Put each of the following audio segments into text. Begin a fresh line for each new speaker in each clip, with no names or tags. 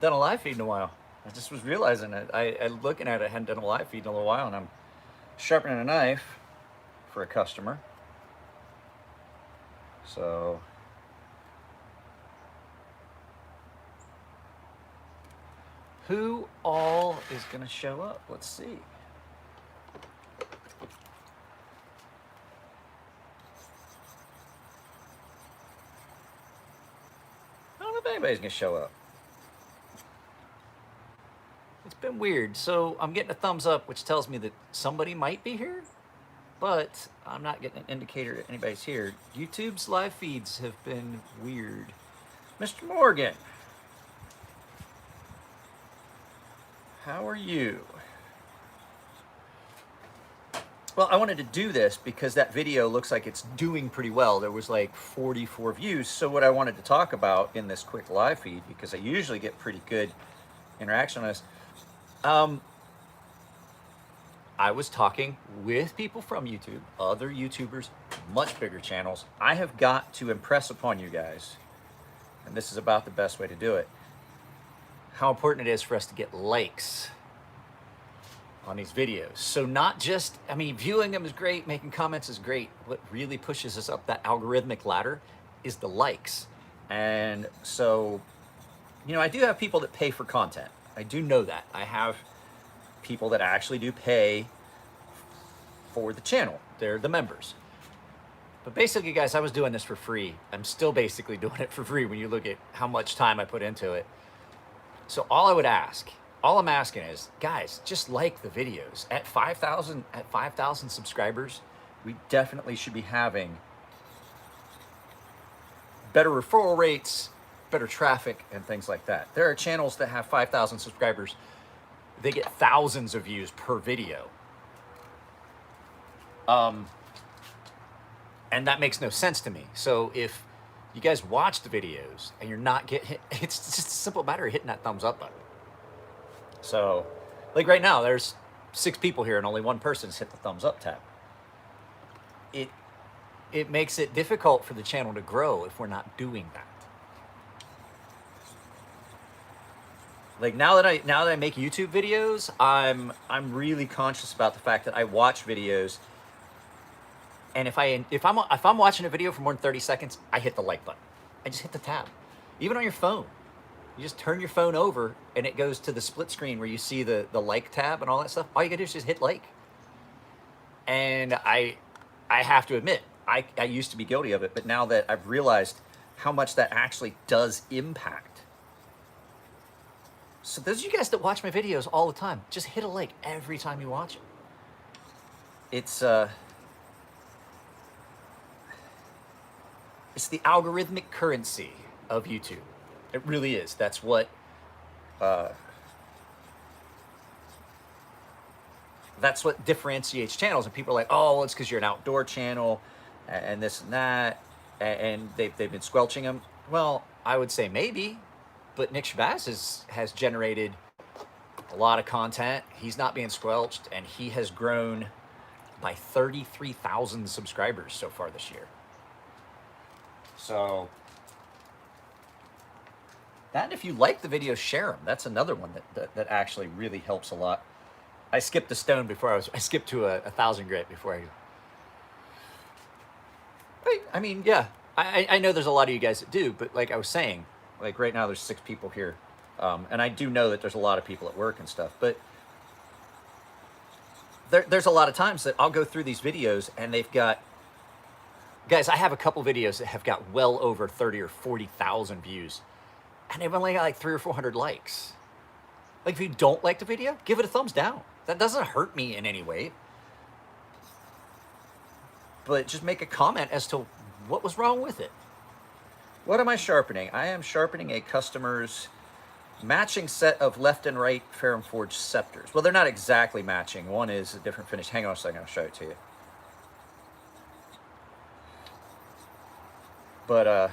done a live feed in a while. I just was realizing it. I looking at it, hadn't done a live feed in a little while, and I'm sharpening a knife for a customer. So who all is gonna show up? Let's see. I don't know if anybody's gonna show up. It's been weird. So I'm getting a thumbs up, which tells me that somebody might be here, but I'm not getting an indicator that anybody's here. YouTube's live feeds have been weird. Mr. Morgan, how are you? Well, I wanted to do this because that video looks like it's doing pretty well. There was like 44 views. So what I wanted to talk about in this quick live feed, because I usually get pretty good interaction on this, I was talking with people from YouTube, other YouTubers, much bigger channels. I have got to impress upon you guys, and this is about the best way to do it, how important it is for us to get likes on these videos. So not just, I mean, viewing them is great, making comments is great. What really pushes us up that algorithmic ladder is the likes. And so, you know, I do have people that pay for content. I do know that. I have people that actually do pay for the channel. They're the members. But basically, guys, I was doing this for free. I'm still basically doing it for free when you look at how much time I put into it. So all I'm asking is, guys, just like the videos. At 5,000 subscribers, we definitely should be having better referral rates, better traffic, and things like that. There are channels that have 5,000 subscribers. They get thousands of views per video. And that makes no sense to me. So if you guys watch the videos and you're not getting hit, it's just a simple matter of hitting that thumbs up button. So, like right now, there's 6 people here and only one person's hit the thumbs up tab. It makes it difficult for the channel to grow if we're not doing that. Like now that I make YouTube videos, I'm really conscious about the fact that I watch videos, and if I'm watching a video for more than 30 seconds, I hit the like button. I just hit the tab. Even on your phone. You just turn your phone over and it goes to the split screen where you see the like tab and all that stuff. All you gotta do is just hit like. And I have to admit, I used to be guilty of it, but now that I've realized how much that actually does impact. So those of you guys that watch my videos all the time, just hit a like every time you watch it. It's the algorithmic currency of YouTube. It really is. That's what differentiates channels. And people are like, oh, well, it's because you're an outdoor channel and this and that, and they've been squelching them. Well, I would say maybe, but Nick Shabazz has generated a lot of content. He's not being squelched, and he has grown by 33,000 subscribers so far this year. So that, and if you like the videos, share them. That's another one that actually really helps a lot. I skipped a stone before I skipped to a 1,000 grit before I mean, yeah, I know there's a lot of you guys that do, but like I was saying, like right now there's 6 people here. And I do know that there's a lot of people at work and stuff, but there's a lot of times that I'll go through these videos and they've got, guys, I have a couple videos that have got well over 30 or 40,000 views, and they've only got like 300 or 400 likes. Like if you don't like the video, give it a thumbs down. That doesn't hurt me in any way. But just make a comment as to what was wrong with it. What am I sharpening? I am sharpening a customer's matching set of left and right Ferrum Forge scepters. Well, they're not exactly matching. One is a different finish. Hang on a second, I'll show it to you. But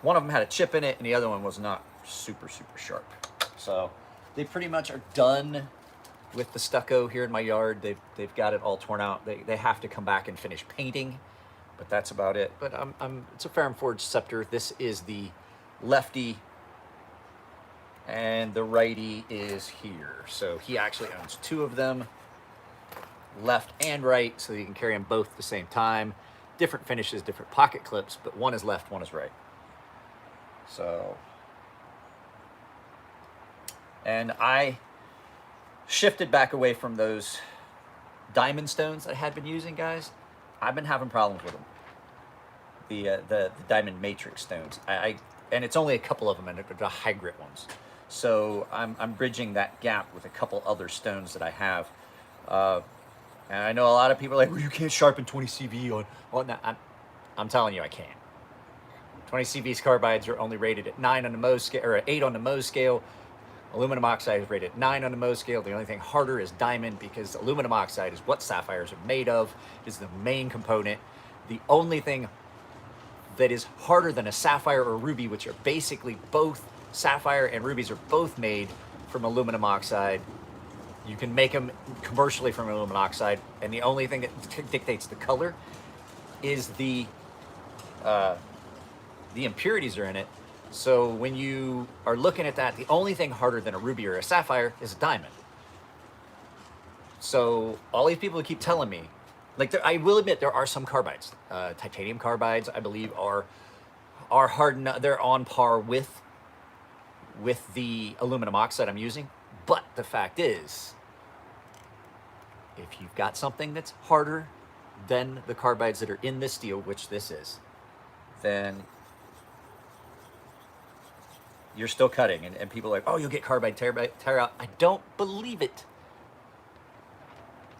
one of them had a chip in it and the other one was not super, super sharp. So they pretty much are done with the stucco here in my yard. They've got it all torn out. They have to come back and finish painting, but that's about it. But it's a Ferrum Forge scepter. This is the lefty and the righty is here. So he actually owns two of them, left and right, so you can carry them both at the same time. Different finishes, different pocket clips, but one is left, one is right. So, and I shifted back away from those diamond stones that I had been using, guys. I've been having problems with them. The diamond matrix stones. And it's only a couple of them, and they're the high grit ones. So I'm bridging that gap with a couple other stones that I have. And I know a lot of people are like, well, you can't sharpen 20 CV on that. I'm telling you, I can. 20 CV's carbides are only rated at 9 on the Mohs scale, or 8 on the Mohs scale. Aluminum oxide is rated at 9 on the Mohs scale. The only thing harder is diamond, because aluminum oxide is what sapphires are made of, is the main component. The only thing that is harder than a sapphire or ruby, which are basically both, sapphire and rubies are both made from aluminum oxide. You can make them commercially from aluminum oxide, and the only thing that dictates the color is the impurities are in it. So when you are looking at that, the only thing harder than a ruby or a sapphire is a diamond. So all these people who keep telling me, like, I will admit there are some carbides, titanium carbides, I believe, are hard enough. They're on par with the aluminum oxide I'm using. But the fact is, if you've got something that's harder than the carbides that are in this steel, which this is, then you're still cutting. And people are like, oh, you'll get carbide tear out. I don't believe it.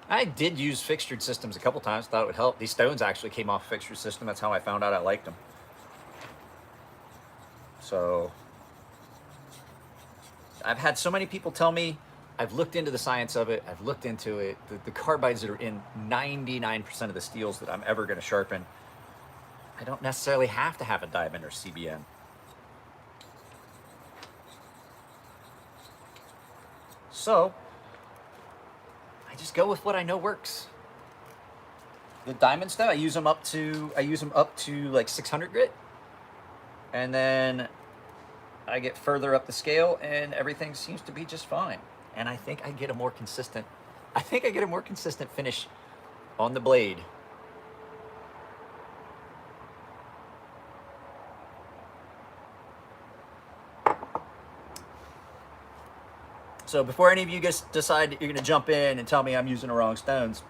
I did use fixtured systems a couple times, thought it would help. These stones actually came off a fixtured system. That's how I found out I liked them. So I've had so many people tell me, I've looked into the science of it, I've looked into it. The carbides that are in 99% of the steels that I'm ever going to sharpen, I don't necessarily have to have a diamond or CBN. So I just go with what I know works. The diamond stuff, I use them up to like 600 grit, and then I get further up the scale, and everything seems to be just fine. And I think I get a more consistent finish on the blade. So before any of you guys decide that you're gonna jump in and tell me I'm using the wrong stones,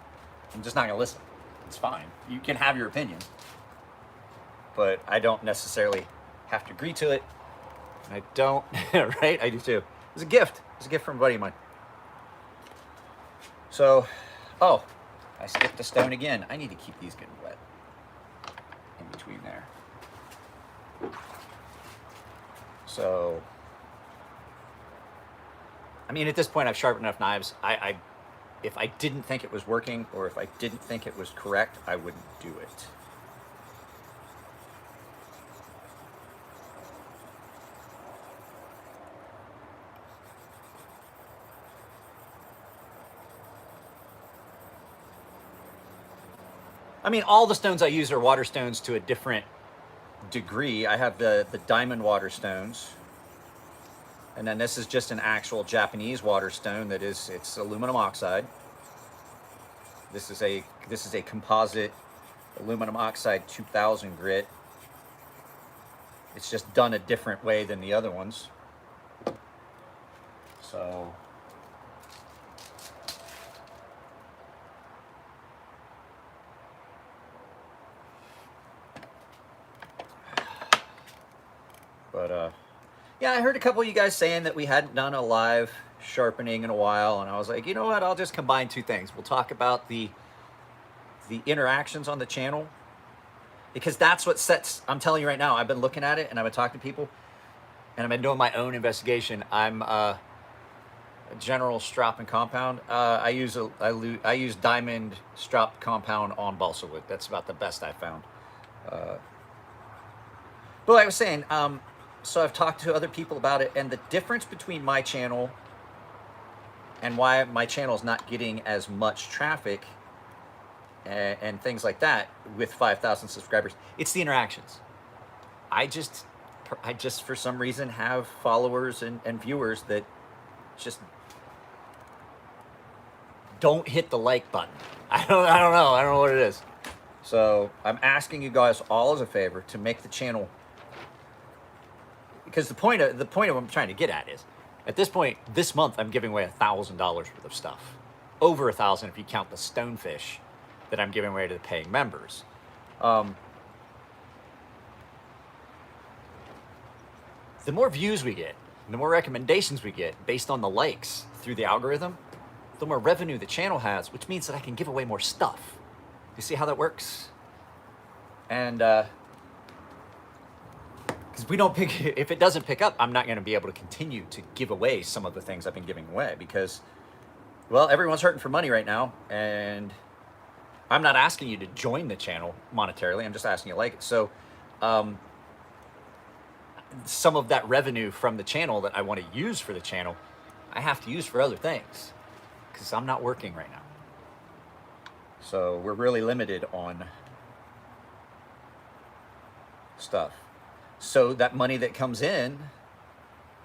I'm just not gonna listen. It's fine. You can have your opinion, but I don't necessarily have to agree to it. I don't, right? I do too. It's a gift. It's a gift from a buddy of mine. So, oh, I skipped a stone again. I need to keep these getting wet in between there. So, I mean, at this point, I've sharpened enough knives. If I didn't think it was working, or if I didn't think it was correct, I wouldn't do it. I mean, all the stones I use are water stones to a different degree. I have the diamond water stones. And then this is just an actual Japanese water stone it's aluminum oxide. This is a composite aluminum oxide 2000 grit. It's just done a different way than the other ones. So but yeah, I heard a couple of you guys saying that we hadn't done a live sharpening in a while, and I was like, you know what, I'll just combine two things. We'll talk about the interactions on the channel, because that's what sets, I'm telling you right now, I've been looking at it and I've been talking to people, and I've been doing my own investigation. I'm a General Strop and Compound. I use diamond strop compound on balsa wood. That's about the best I found. But like I was saying, so I've talked to other people about it, and the difference between my channel and why my channel is not getting as much traffic and things like that with 5,000 subscribers, it's the interactions. I just I just for some reason have followers and viewers that just don't hit the like button. I don't know what it is. So I'm asking you guys all as a favor to make the channel, because the point of what I'm trying to get at is, at this point this month I'm giving away $1,000 worth of stuff, over 1,000 if you count the stonefish that I'm giving away to the paying members. The more views we get, the more recommendations we get based on the likes through the algorithm, the more revenue the channel has, which means that I can give away more stuff. You see how that works? And because we don't pick, if it doesn't pick up, I'm not going to be able to continue to give away some of the things I've been giving away, because, well, everyone's hurting for money right now, and I'm not asking you to join the channel monetarily. I'm just asking you to like it. So some of that revenue from the channel that I want to use for the channel, I have to use for other things, because I'm not working right now. So we're really limited on stuff. So that money that comes in,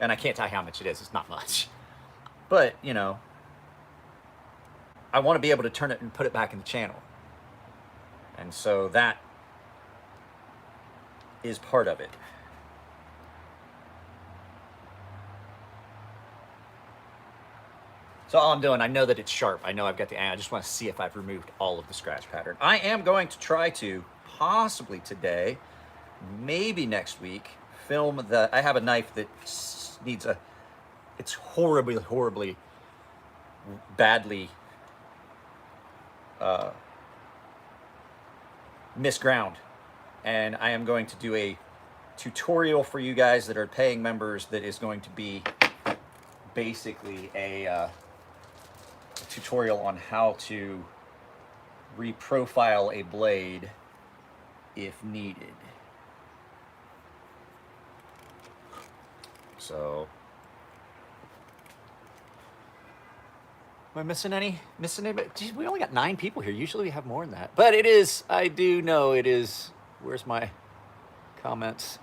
and I can't tell you how much it is, it's not much, but you know, I want to be able to turn it and put it back in the channel. And so that is part of it. So all I'm doing, I know that it's sharp. I know I've got the, I just want to see if I've removed all of the scratch pattern. I am going to try to, possibly today, maybe next week, film the, I have a knife that needs a, it's horribly badly misground. And I am going to do a tutorial for you guys that are paying members that is going to be basically a tutorial on how to reprofile a blade if needed. So, am I missing any? Geez, we only got 9 people here. Usually we have more than that. But it is, I do know it is, where's my comments?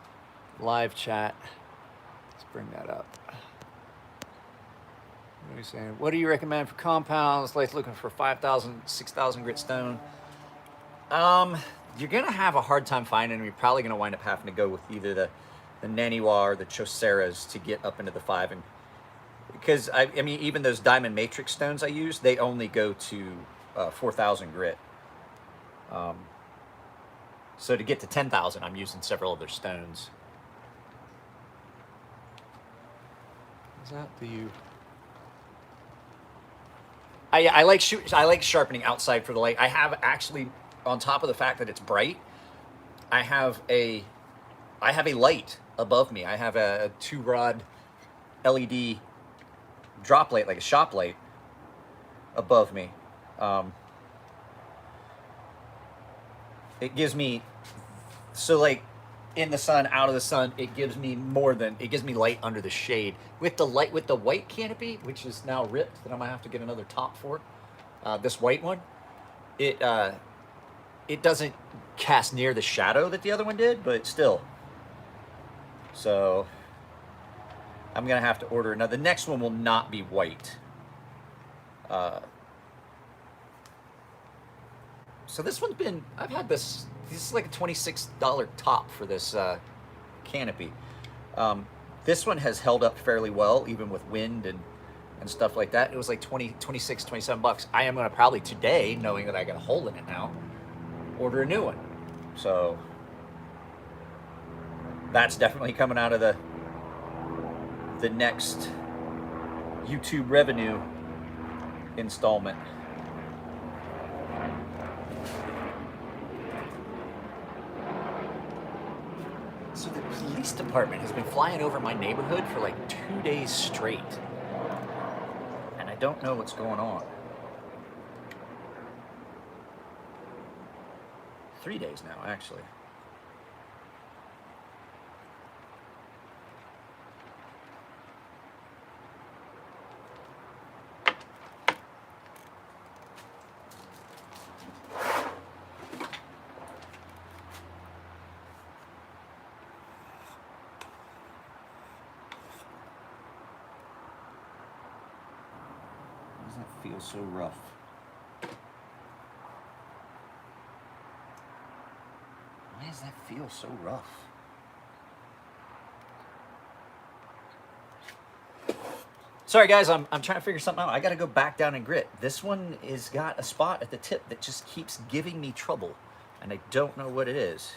Live chat. Let's bring that up. What are you saying? What do you recommend for compounds? Like looking for 5,000, 6,000 grit stone. You're gonna have a hard time finding them. You're probably gonna wind up having to go with either the Naniwa or the Choceras to get up into the 5. And because I mean, even those diamond matrix stones I use, they only go to 4,000 grit. So to get to 10,000, I'm using several other stones. Is that the? I like sharpening outside for the light. I have actually, on top of the fact that it's bright, I have a light above me. I have a 2-rod LED drop light, like a shop light, above me. It gives me, so like in the sun, out of the sun, it gives me light under the shade. With the white canopy, which is now ripped, that I'm gonna have to get another top for, this white one, it doesn't cast near the shadow that the other one did, but still. So I'm gonna have to order another. The next one will not be white. So this one's been, I've had this is like a $26 top for this canopy. This one has held up fairly well, even with wind and stuff like that. It was like 26, 27 bucks. I am gonna probably today, knowing that I got a hole in it now, order a new one. So that's definitely coming out of the next YouTube revenue installment. So the police department has been flying over my neighborhood for like 2 days straight. And I don't know what's going on. 3 days now, actually. does that feel so rough? Why does that feel so rough? Sorry guys, I'm trying to figure something out. I gotta go back down and grit. This one is got a spot at the tip that just keeps giving me trouble, and I don't know what it is.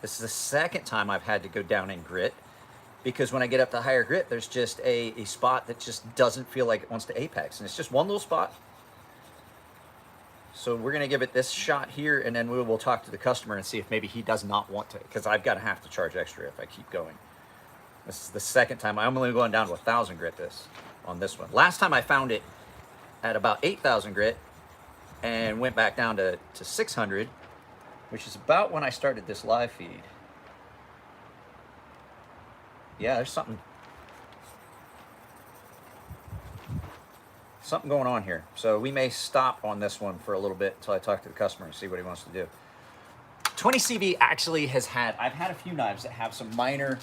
This is the second time I've had to go down and grit, because when I get up to higher grit, there's just a spot that just doesn't feel like it wants to apex, and it's just one little spot. So we're gonna give it this shot here, and then we will talk to the customer and see if maybe he does not want to, because I've gotta have to charge extra if I keep going. This is the second time. I'm only going down to 1,000 grit on this one. Last time I found it at about 8,000 grit and went back down to 600, which is about when I started this live feed. Yeah, there's something going on here. So we may stop on this one for a little bit until I talk to the customer and see what he wants to do. 20CV actually I've had a few knives that have some minor,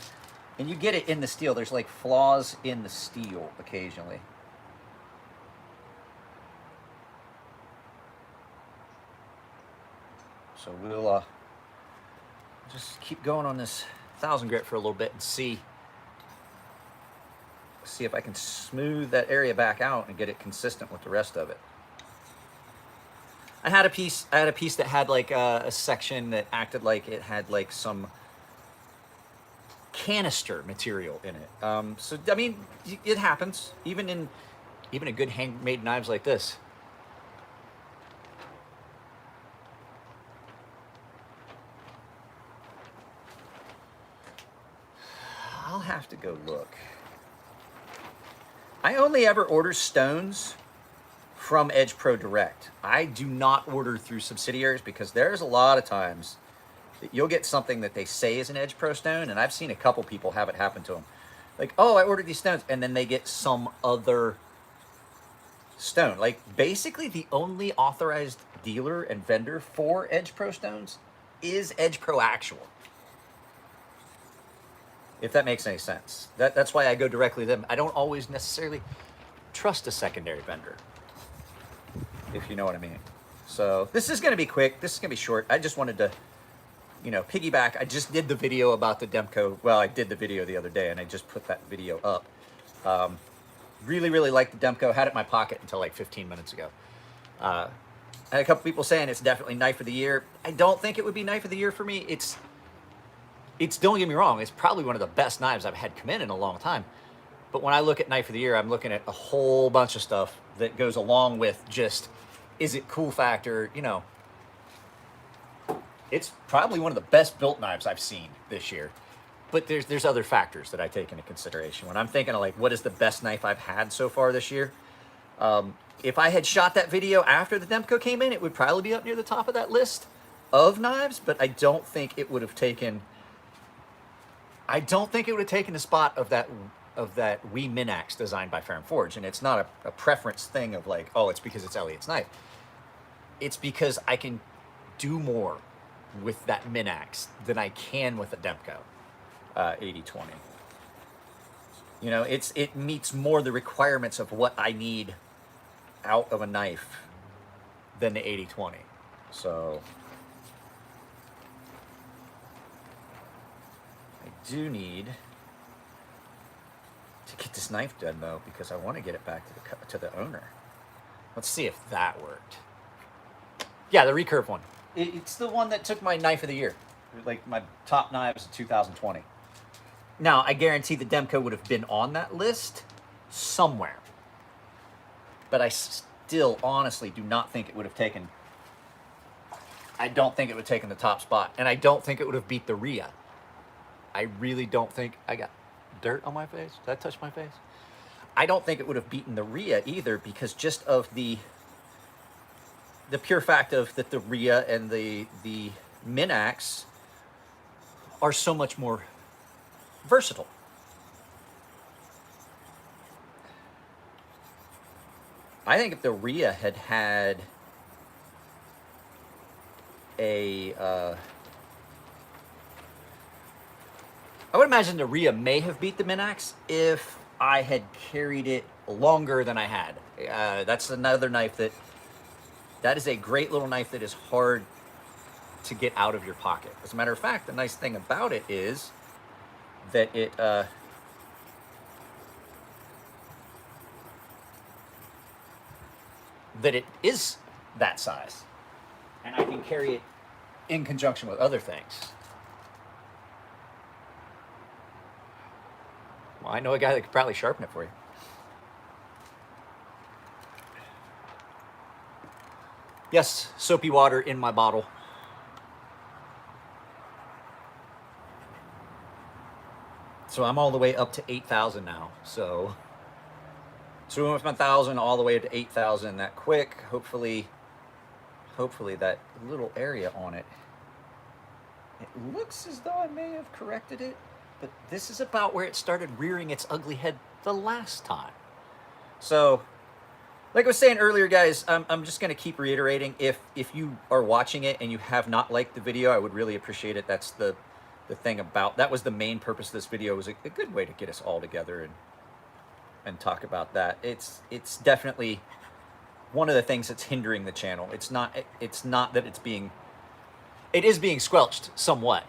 and you get it in the steel, there's like flaws in the steel occasionally. So we'll just keep going on this 1,000 grit for a little bit and see if I can smooth that area back out and get it consistent with the rest of it. I had a piece that had like a section that acted like it had like some canister material in it. So I mean, it happens even in good handmade knives like this. I'll have to go look. I only ever order stones from Edge Pro Direct. I do not order through subsidiaries, because there's a lot of times that you'll get something that they say is an Edge Pro stone, and I've seen a couple people have it happen to them. Like, oh, I ordered these stones, and then they get some other stone. Like, basically the only authorized dealer and vendor for Edge Pro stones is Edge Pro Actual. If that makes any sense. That's why I go directly to them. I don't always necessarily trust a secondary vendor, if you know what I mean. So this is gonna be quick, this is gonna be short. I just wanted to, you know, piggyback. I just did the video about the Demko. Well, I did the video the other day, and I just put that video up. Really, really liked the Demko. Had it in my pocket until like 15 minutes ago. I had a couple people saying it's definitely knife of the year. I don't think it would be knife of the year for me. It's don't get me wrong, it's probably one of the best knives I've had come in a long time. But when I look at knife of the year, I'm looking at a whole bunch of stuff that goes along with just, is it cool factor, you know. It's probably one of the best built knives I've seen this year. But there's other factors that I take into consideration. When I'm thinking of like, what is the best knife I've had so far this year? If I had shot that video after the Demko came in, it would probably be up near the top of that list of knives, but I don't think it would have taken the spot of that Wee Minax designed by Ferrum Forge. And it's not a preference thing of like, oh, it's because it's Elliot's knife. It's because I can do more with that Minax than I can with the Demko 8020. You know, it meets more the requirements of what I need out of a knife than the 8020. So I do need to get this knife done though, because I want to get it back to the owner. Let's see if that worked. Yeah, the recurve one. It's the one that took my knife of the year, like my top knives of 2020. Now, I guarantee the Demko would have been on that list somewhere, but I still honestly do not think it would have taken, I don't think it would have taken the top spot, and I don't think it would have beat the Rhea. I really don't think, I got dirt on my face? Did I touch my face? I don't think it would have beaten the Rhea either, because just of the pure fact of that the Rhea and the Minax are so much more versatile. I think if the Rhea had had a I would imagine the Rhea may have beat the Minax if I had carried it longer than I had. That's another knife that is a great little knife that is hard to get out of your pocket. As a matter of fact, the nice thing about it is that it is that size, and I can carry it in conjunction with other things. Well, I know a guy that could probably sharpen it for you. Yes, soapy water in my bottle. So I'm all the way up to 8,000 now. So we went from 1,000 all the way to 8,000 that quick. Hopefully that little area on it, it looks as though I may have corrected it, but this is about where it started rearing its ugly head the last time. So, like I was saying earlier, guys, I'm just going to keep reiterating. If you are watching it and you have not liked the video, I would really appreciate it. That's the thing about, that was the main purpose of this video, was a good way to get us all together and talk about that. It's definitely one of the things that's hindering the channel. It's not that it is being squelched somewhat.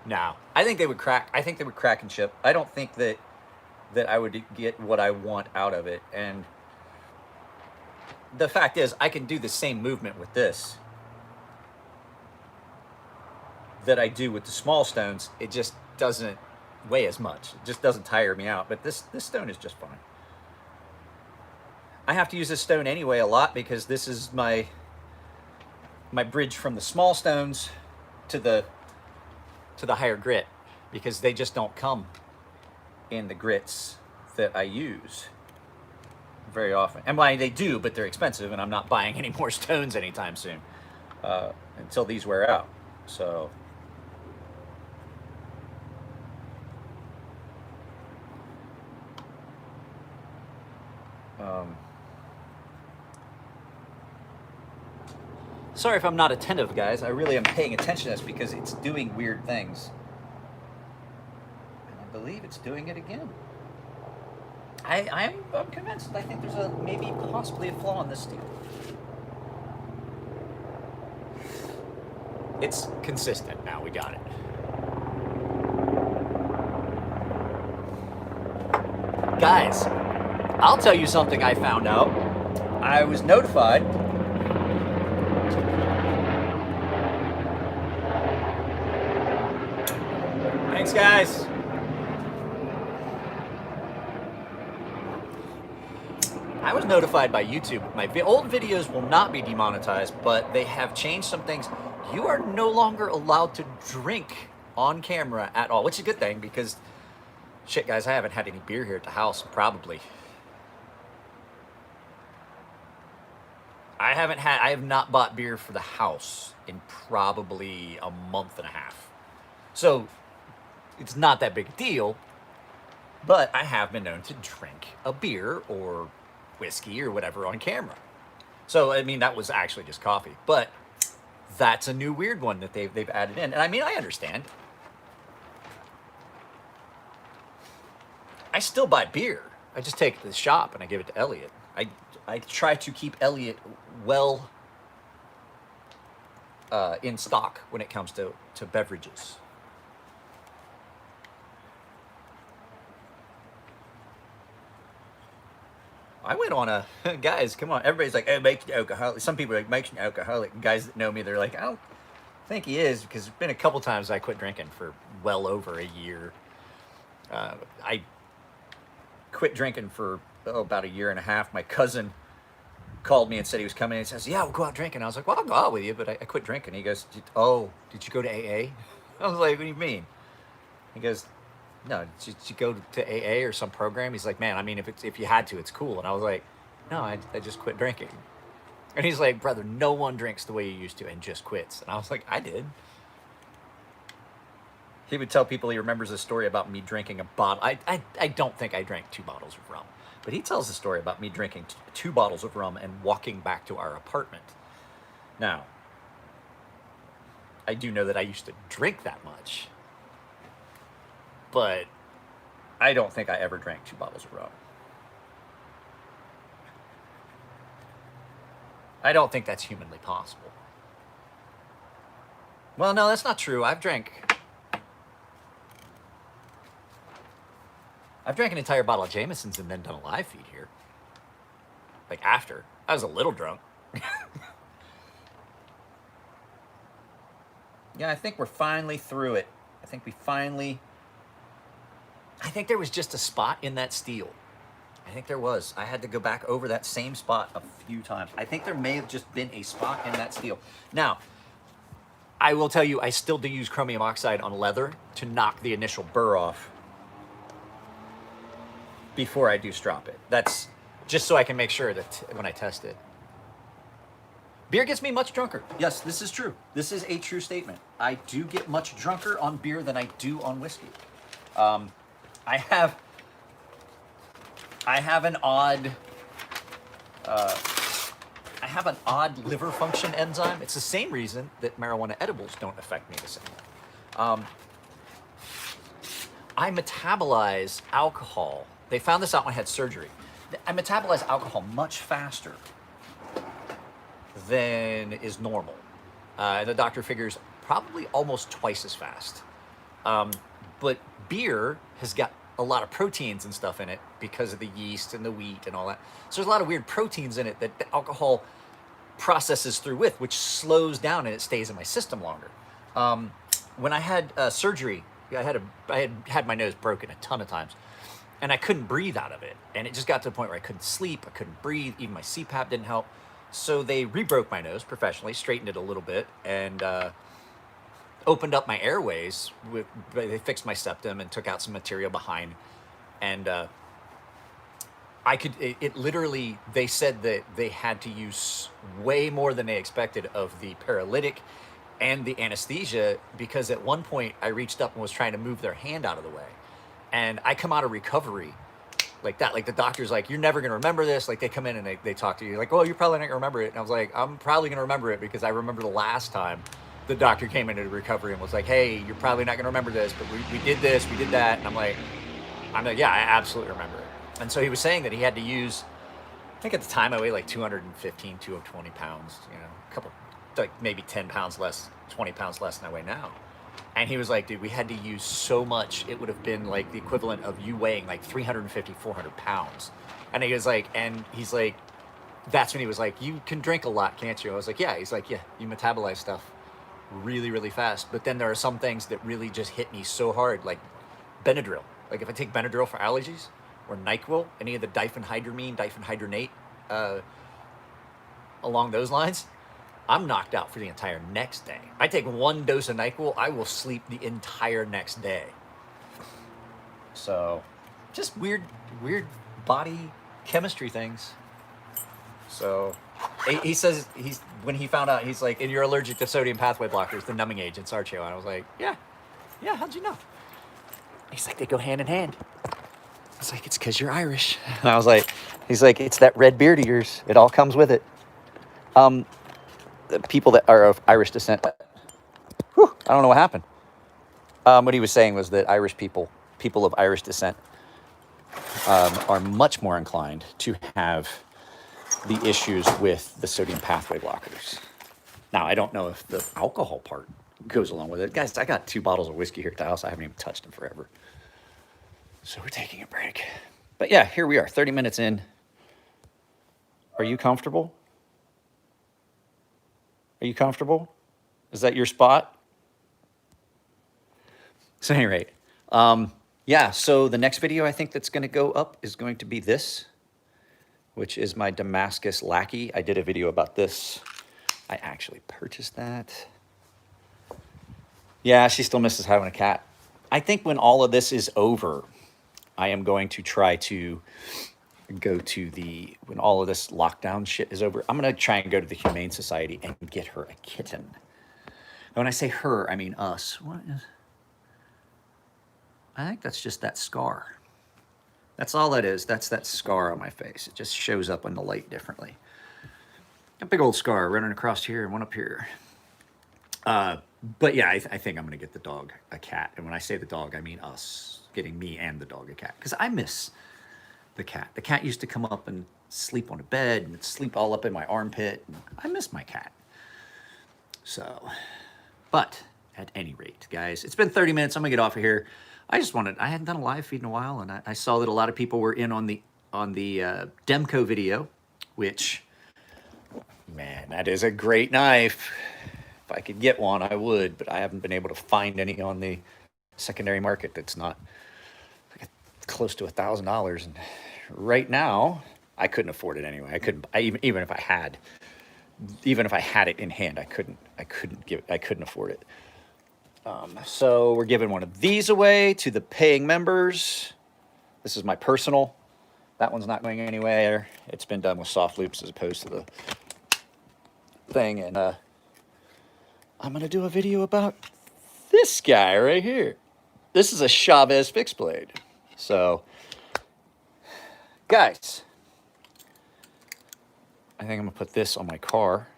Now, I think they would crack and ship. I don't think that I would get what I want out of it. And the fact is, I can do the same movement with this that I do with the small stones. It just doesn't weigh as much. It just doesn't tire me out. But this stone is just fine. I have to use this stone anyway a lot because this is my bridge from the small stones to the higher grit, because they just don't come in the grits that I use very often. And why they do, but they're expensive, and I'm not buying any more stones anytime soon until these wear out. So sorry if I'm not attentive, guys. I really am paying attention to this because it's doing weird things. And I believe it's doing it again. I'm convinced. I think there's maybe possibly a flaw in this steel. It's consistent now. We got it. Guys, I'll tell you something I found out. I was notified. Thanks, guys. I was notified by YouTube. My old videos will not be demonetized, but they have changed some things. You are no longer allowed to drink on camera at all, which is a good thing because, shit, guys, I haven't had any beer here at the house, probably. I have not bought beer for the house in probably a month and a half. So it's not that big a deal, but I have been known to drink a beer or whiskey or whatever on camera. So, I mean, that was actually just coffee, but that's a new weird one that they've added in. And I mean, I understand. I still buy beer. I just take it to the shop and I give it to Elliot. I try to keep Elliot well in stock when it comes to beverages. I went on a, guys, come on, everybody's like, oh, makes you alcoholic. Some people are like, makes you alcoholic. Guys that know me, they're like, I don't think he is, because there's been a couple times I quit drinking for well over a year. I quit drinking for about a year and a half. My cousin called me and said he was coming, and he says, yeah, we'll go out drinking. I was like, well, I'll go out with you, but I quit drinking. He goes, oh, did you go to AA? I was like, what do you mean? He goes, no, did you go to AA or some program? He's like, man, I mean, if you had to, it's cool. And I was like, no, I just quit drinking. And he's like, brother, no one drinks the way you used to and just quits. And I was like, I did. He would tell people he remembers a story about me drinking a bottle. I don't think I drank 2 bottles of rum. But he tells a story about me drinking 2 bottles of rum and walking back to our apartment. Now, I do know that I used to drink that much. but I don't think I ever drank 2 bottles of rum. I don't think that's humanly possible. Well, no, that's not true. I've drank an entire bottle of Jameson's and then done a live feed here. Like after. I was a little drunk. Yeah, I think we're finally through it. I think there was just a spot in that steel. I think there was. I had to go back over that same spot a few times. I think there may have just been a spot in that steel. Now, I will tell you, I still do use chromium oxide on leather to knock the initial burr off before I do strop it. That's just so I can make sure that when I test it. Beer gets me much drunker. Yes, this is true. This is a true statement. I do get much drunker on beer than I do on whiskey. I have an odd liver function enzyme. It's the same reason that marijuana edibles don't affect me the same way. I metabolize alcohol. They found this out when I had surgery. I metabolize alcohol much faster than is normal. And the doctor figures probably almost twice as fast. But beer has got a lot of proteins and stuff in it because of the yeast and the wheat and all that. So there's a lot of weird proteins in it that the alcohol processes through with, which slows down and it stays in my system longer. When I had surgery, I had my nose broken a ton of times, and I couldn't breathe out of it. And it just got to the point where I couldn't sleep, I couldn't breathe, even my CPAP didn't help. So they rebroke my nose professionally, straightened it a little bit, and opened up my airways. They fixed my septum and took out some material behind, and it literally, they said that they had to use way more than they expected of the paralytic and the anesthesia, because at one point I reached up and was trying to move their hand out of the way, and I come out of recovery like that. Like the doctor's like, you're never gonna remember this. Like they come in and they talk to you like, well, you're probably not gonna remember it. And I was like, I'm probably gonna remember it, because I remember the last time the doctor came into recovery and was like, hey, you're probably not gonna remember this, but we did this, we did that. And I'm like, yeah, I absolutely remember it. And so he was saying that he had to use, I think at the time I weighed like 215, 220 pounds, a couple, like maybe 10 pounds less, 20 pounds less than I weigh now. And he was like, dude, we had to use so much, it would have been like the equivalent of you weighing like 350, 400 pounds. And he's like, that's when he was like, you can drink a lot, can't you? I was like, yeah. He's like, yeah, you metabolize stuff really, really fast. But then there are some things that really just hit me so hard, like Benadryl. Like if I take Benadryl for allergies, or NyQuil, any of the diphenhydramine, diphenhydronate, along those lines, I'm knocked out for the entire next day. I take one dose of NyQuil, I will sleep the entire next day. So, just weird body chemistry things. So, he says when he found out, he's like, and you're allergic to sodium pathway blockers, the numbing agents, Archeo. And I was like, yeah, how'd you know? He's like, they go hand in hand. I was like, it's because you're Irish. And I was like, he's like, it's that red beard of yours. It all comes with it. The people that are of Irish descent, I don't know what happened. What he was saying was that Irish people of Irish descent, are much more inclined to have the issues with the sodium pathway blockers. Now, I don't know if the alcohol part goes along with it. Guys, I got 2 bottles of whiskey here at the house. I haven't even touched them forever. So we're taking a break. But yeah, here we are, 30 minutes in. Are you comfortable? Are you comfortable? Is that your spot? So at any rate, yeah, so the next video I think that's going to go up is going to be this, which is my Damascus Lackey. I did a video about this. I actually purchased that. Yeah, she still misses having a cat. I think when all of this is over, I am going to try to go to when all of this lockdown shit is over, I'm going to try and go to the Humane Society and get her a kitten. And when I say her, I mean us. I think that's just that scar. That's all that is. That's that scar on my face. It just shows up in the light differently. A big old scar running across here and one up here. But yeah, I think I'm gonna get the dog a cat. And when I say the dog, I mean us getting me and the dog a cat. Because I miss the cat. The cat used to come up and sleep on a bed and sleep all up in my armpit. And I miss my cat. So, but at any rate, guys, it's been 30 minutes. I'm gonna get off of here. I hadn't done a live feed in a while, and I saw that a lot of people were in on the Demko video, which, man, that is a great knife. If I could get one, I would, but I haven't been able to find any on the secondary market that's not like close to $1,000. And right now, I couldn't afford it anyway. I couldn't, even if I had it in hand, I couldn't afford it. So we're giving one of these away to the paying members. This is my personal. That one's not going anywhere. It's been done with soft loops as opposed to the thing. And I'm going to do a video about this guy right here. This is a Chavez fixed blade. So, guys, I think I'm going to put this on my car.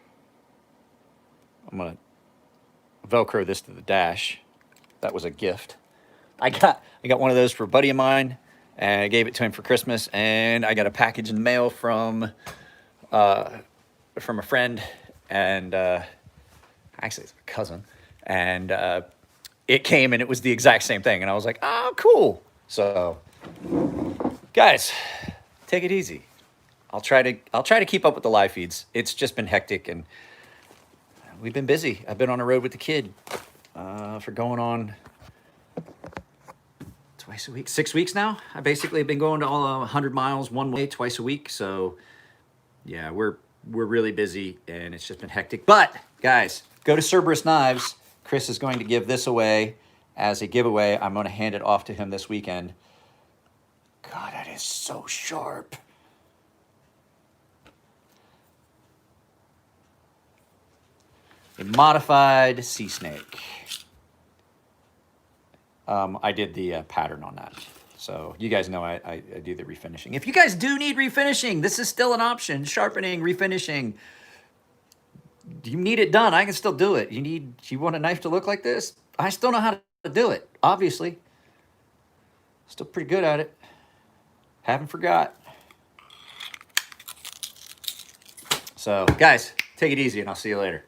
I'm going to Velcro this to the dash. That was a gift. I got one of those for a buddy of mine, and I gave it to him for Christmas. And I got a package in the mail from a friend, and actually it's a cousin, and it came and it was the exact same thing. And I was like, oh, cool. So, guys, take it easy. I'll try to keep up with the live feeds. It's just been hectic, and we've been busy. I've been on the road with the kid for going on twice a week, 6 weeks now. I basically have been going to all 100 miles one way twice a week. So yeah, we're really busy, and it's just been hectic. But guys, go to Cerberus Knives. Chris is going to give this away as a giveaway. I'm going to hand it off to him this weekend. God, that is so sharp. A modified sea snake. I did the pattern on that. So you guys know I do the refinishing. If you guys do need refinishing, this is still an option. Sharpening, refinishing. You need it done, I can still do it. You want a knife to look like this? I still know how to do it, obviously. Still pretty good at it. Haven't forgot. So guys, take it easy, and I'll see you later.